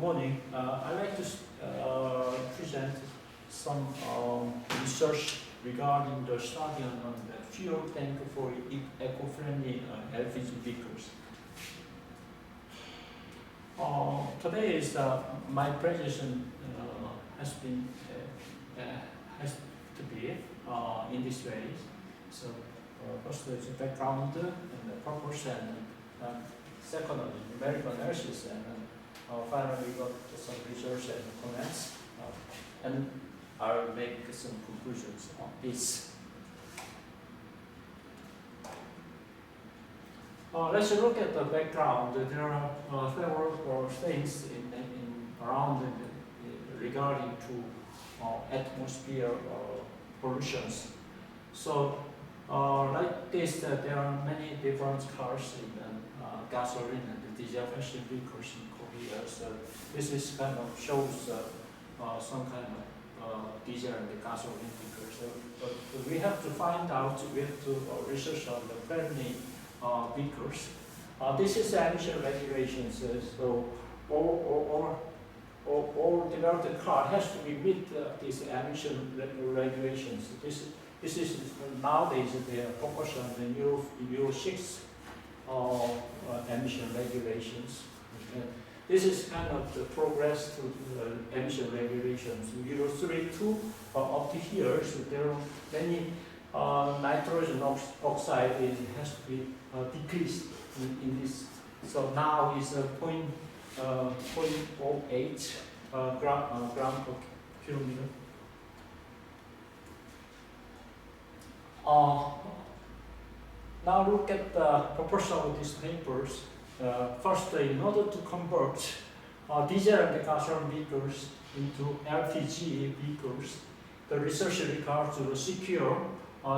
morning. I'd like to present some research regarding the study on the fuel tank for eco-friendly LPG vehicles. Today is my presentation has to be in this way. So first is the background and the purpose, and second numerical analysis, and finally we got some research and comments, and I'll make some conclusions on this. Let's look at the background. There are several things around regarding to atmosphere pollutions. So like this, there are many different cars in gasoline and diesel vehicles in Korea. So this is kind of shows some kind of diesel and gasoline vehicles. So, but we have to find out, we have to research on the friendly vehicles. This is emission regulations. So all developed car has to be meet these emission regulations. This is nowadays they are focused on the Euro 6 emission regulations. Okay. This is kind of the progress to emission regulations. Euro 3, 2 up to here, so there are many nitrogen oxide has to be decreased in this. So now is 0.08 gram per kilometer. Now look at the proportion of these papers. First, in order to convert diesel and gasoline vehicles into LPG vehicles, the research required to secure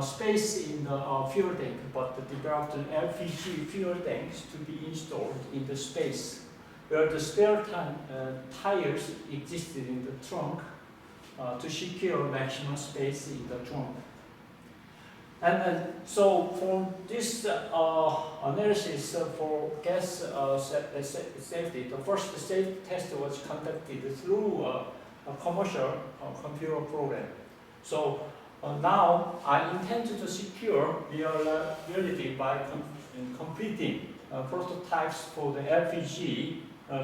space in the fuel tank, but developed LPG fuel tanks to be installed in the space where the spare tires existed in the trunk to secure maximum space in the trunk. And so for this analysis for gas safety, the first safety test was conducted through a commercial computer program. So now I intend to secure reliability by completing prototypes for the LPG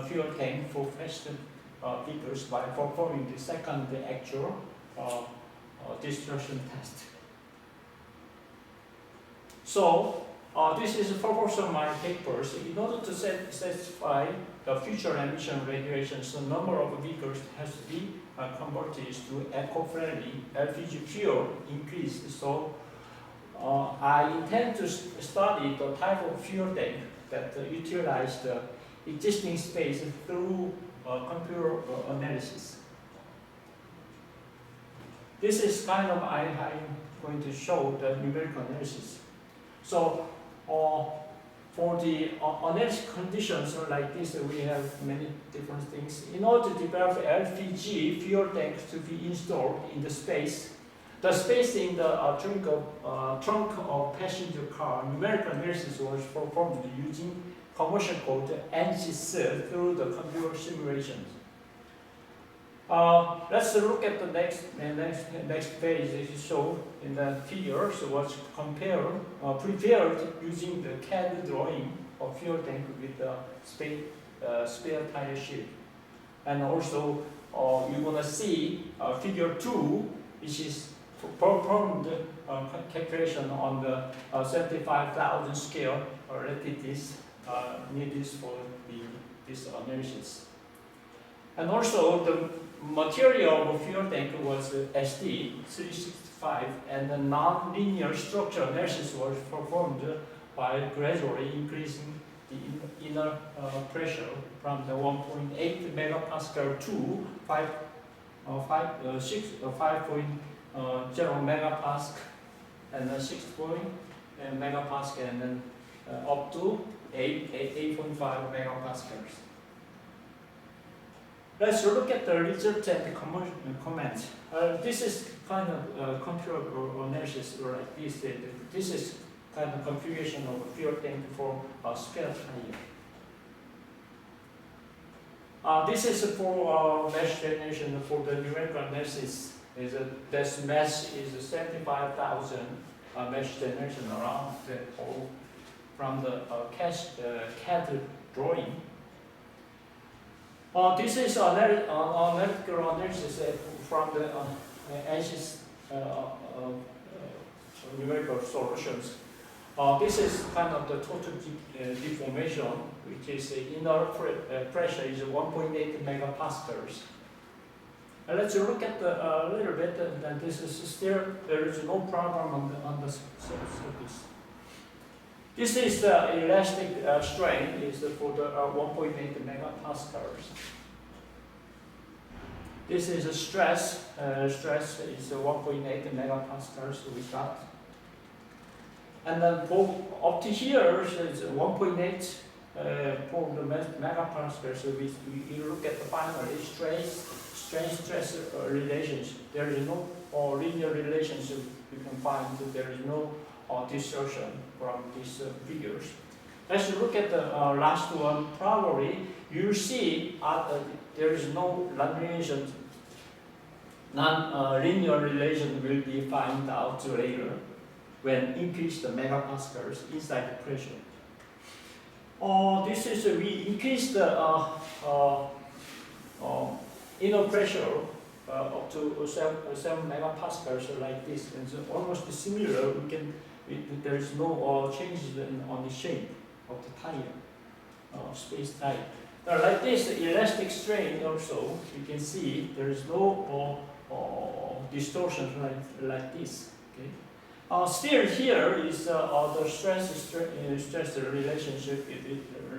fuel tank for passenger vehicles by performing the second actual destruction test. So this is the purpose of my papers. In order to satisfy the future emission regulations, the number of vehicles has to be converted to eco-friendly LPG fuel increased. So I intend to study the type of fuel tank that utilize the existing space through computer analysis. This is kind of I'm going to show the numerical analysis. So for the analysis conditions like this, we have many different things. In order to develop LPG fuel tanks to be installed in the space in the trunk of passenger car, numerical analysis was performed using commercial code ANSYS through the computer simulations. Let's look at the next page. Is shown in the figure. So what's prepared using the CAD drawing of fuel tank with the spare tire sheet, and also you're gonna see figure 2, which is performed calculation on the 75,000 scale relativities needed for this analysis. And also the material of fuel tank was SD365, and the non-linear structure analysis was performed by gradually increasing the inner pressure from the 1.8 megapascal to 5.0 megapascal, and 6.0 megapascal, and then up to 8.5 megapascals. Let's look at the results and comments. This is kind of computer analysis like this. This is kind of configuration of a fuel tank for a spare tire. This is for mesh generation for the numerical analysis. This mesh is 75,000 mesh generation around the whole from the CAD drawing. This is analytical analysis from the edges numerical solutions. This is kind of the total deformation, which is inner pressure is 1.8 megapascals. Let's look at a little bit, and this is still, there is no problem on the surface. This is the elastic strain is for the 1.8 megapascals. This is a stress. Stress is 1.8 megapascals we got. And then up to here is 1.8 for the megapascals. So we look at the final strain-stress relationship. There is no linear relationship you can find. There is no distortion from these figures. Let's look at the last one. Probably you see there is no non-linear relation will be found out later when increase the megapascals inside the pressure. This is we increase the inner pressure up to 7 megapascals like this, and so almost similar. There is no changes on the shape of the tire, space tire. Now, like this elastic strain also, you can see there is no distortion like this. Okay. Still here is the stress relationship is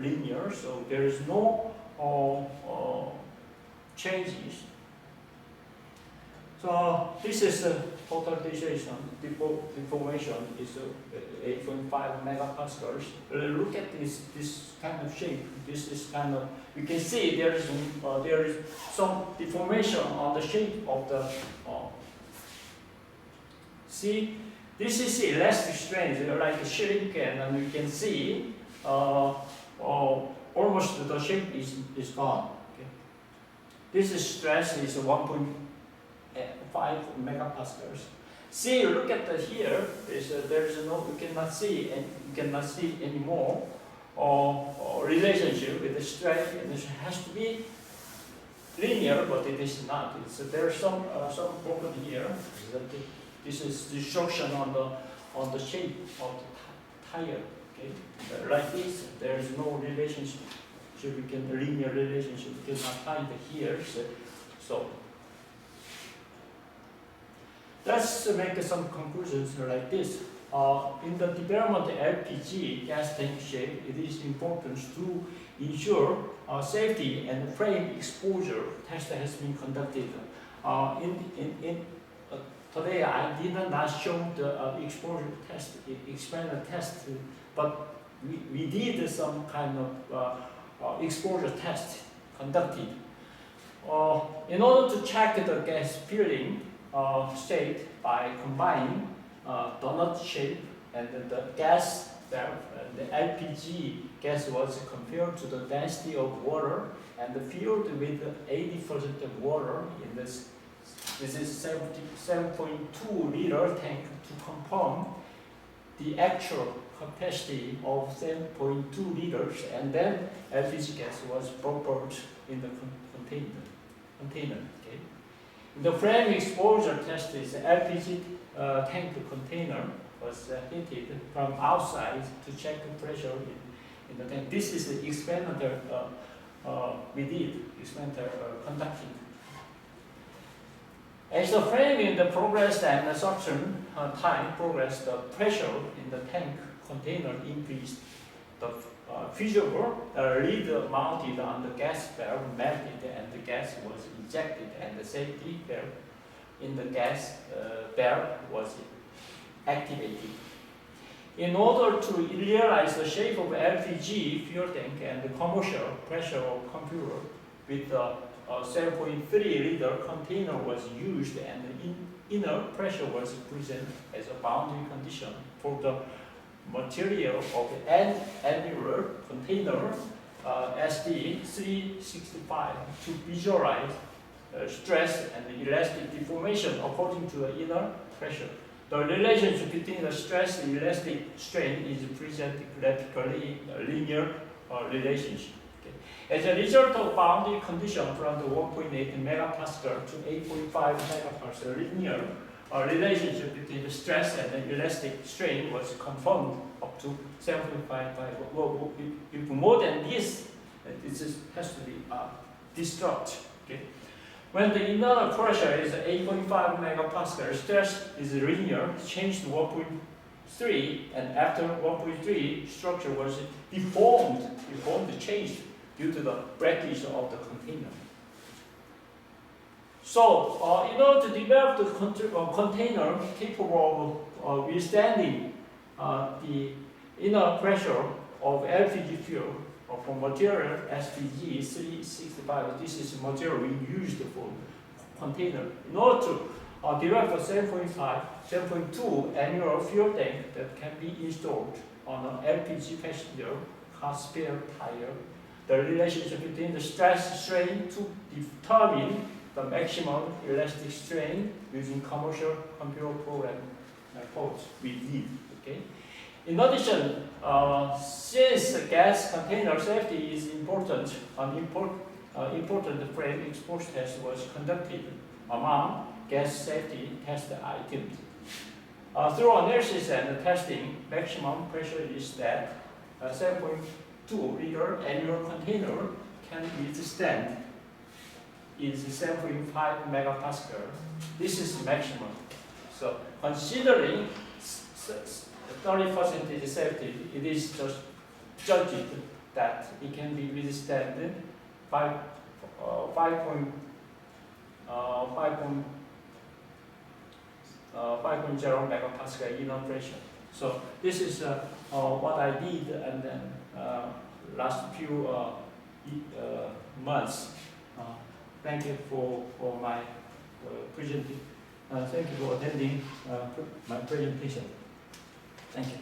linear, so there is no changes. So this is total deformation is 8.5 megapascals. Look at this kind of shape. This is kind of, you can see there is some deformation on the shape of the. See, this is elastic strain, like a shrink, and you can see almost the shape is gone. Okay. This is stress is 1.5 megapascals. See, look at here. There is no, you cannot see, and you cannot see anymore relationship with the strain. And it has to be linear, but it is not. There is some problem here. This is distortion on the shape of the tire. Okay, like this. There is no relationship. So we can linear relationship. We cannot find here. So let's make some conclusions like this. In the development of LPG gas tank shape, it is important to ensure safety and frame exposure test has been conducted. Today I did not show the exposure test, expander test, but we did some kind of exposure test conducted. In order to check the gas filling state by combining donut shape and the gas valve, the LPG gas was compared to the density of water and filled with 80% of water in this. This is 7.2 liter tank to confirm the actual capacity of 7.2 liters, and then LPG gas was proposed in the container. Okay. The frame exposure test is LPG tank container was heated from outside to check the pressure in the tank. This is the experimenter we did, experimenter conducted. As the frame in the progress and the suction time progressed, the pressure in the tank container increased. The fusible lid mounted on the gas valve melted and the gas was ejected, and the safety valve in the gas valve was activated. In order to realize the shape of LPG fuel tank and the commercial pressure of computer with the 7.3 liter container was used, and the inner pressure was present as a boundary condition for the material of the annular container SD365 to visualize stress and elastic deformation according to the inner pressure. The relationship between the stress and elastic strain is presented graphically in a linear relationship. Okay. As a result of boundary condition from the 1.8 megapascal to 8.5 megapascal linear relationship between the stress and the elastic strain was confirmed up to 7.5. Well, if more than this, has to be distraught. Okay. When the internal pressure is 8.5 megapascal, stress is linear, changed to 1.3, and after 1.3, structure was deformed, changed due to the breakage of the container. So, in order to develop the container capable of withstanding the inner pressure of LPG fuel from material SPG 365, this is material we used for container. In order to develop a 7.2 annual fuel tank that can be installed on an LPG passenger car spare tire, the relationship between the stress strain to determine the maximum elastic strain using commercial computer program codes we did. Okay. In addition, since gas container safety is important, an important frame exposure test was conducted among gas safety test items. Through analysis and testing, maximum pressure is that 7.2 liter annual container can withstand is 7.5 megapascal. This is maximum. So considering 30% safety, it is just judged that it can be withstand 5.0 megapascal inner pressure. So this is what I did, and then last few months. Thank you for my presentation. Thank you for attending my presentation. Thank you.